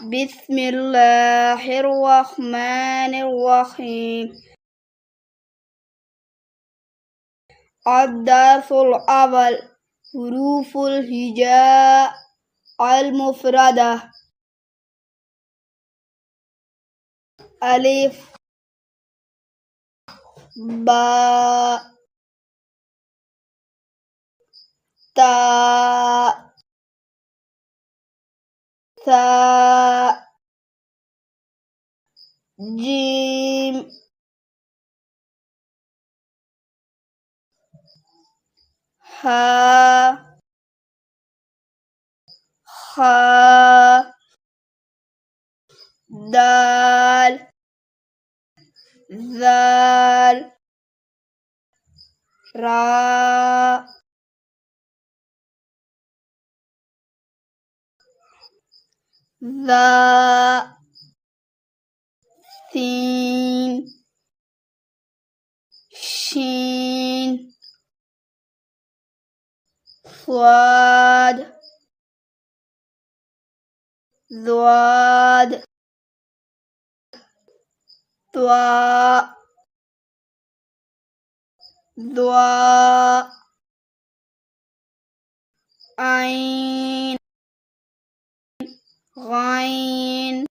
بسم الله الرحمن الرحيم. الدرس الأول حروف الهجاء المفردة. ألف باء تاء ثاء جيم ها خاء دال ذال راء ذا سين شين صاد ضاد طاء ضاء عين غين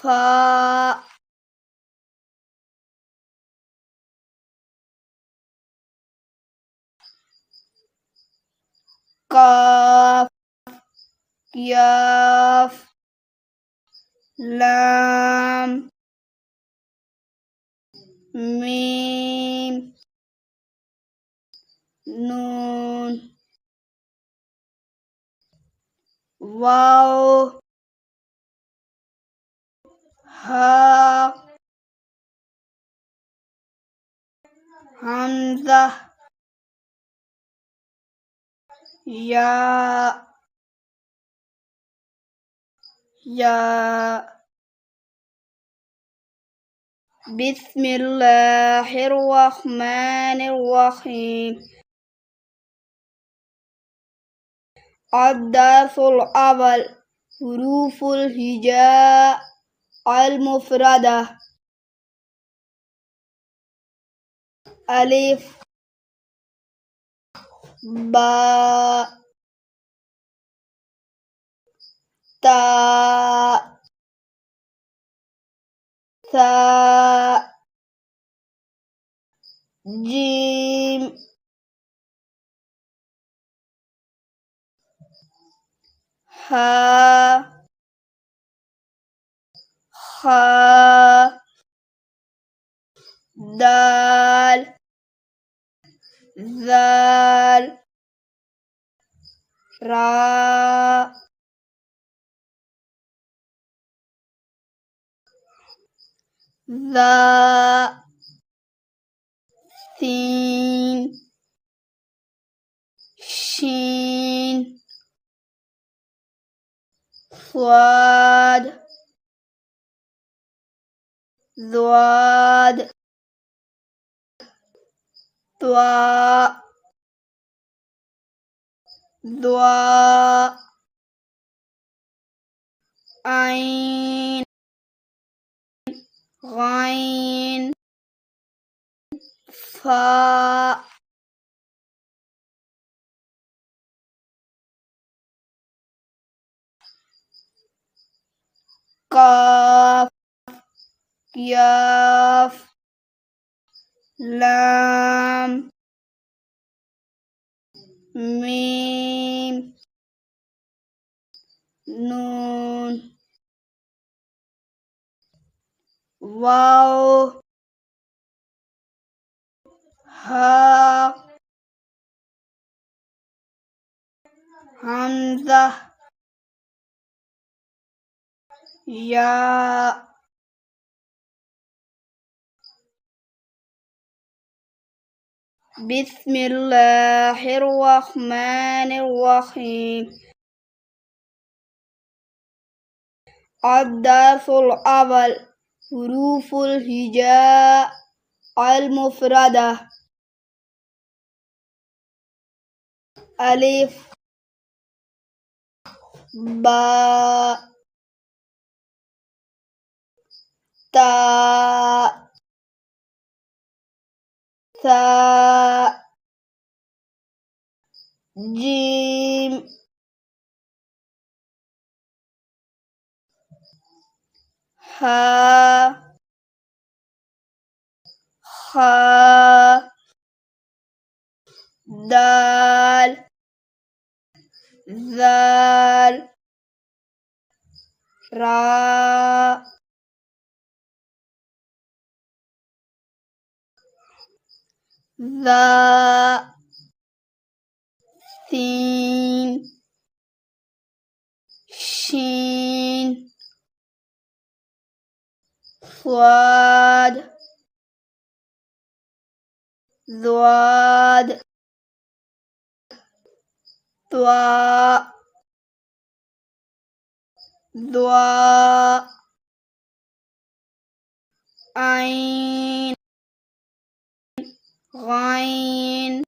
فاء قاف ياف لام ميم نون واو ها همزة ياء بسم الله الرحمن الرحيم. الدرس الأول حروف الهجاء المفردة. ألف باء تاء ثاء جيم ها خاء دال ذال راء ذا سين شين صاد ضاد طاء ضاء عين غين فاء قاف ياف لام ميم نون واو ها همزة ياء بسم الله الرحمن الرحيم. الدرس الأول حروف الهجاء المفردة. ألف با تا ثاء جيم ها خا دال ذال را ذا ثين شين صاد ضاد ضاء ضاء عين غين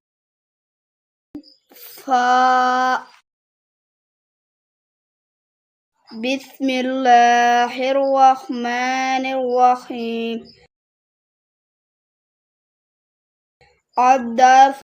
فاء بسم الله الرحمن الرحيم. الدرس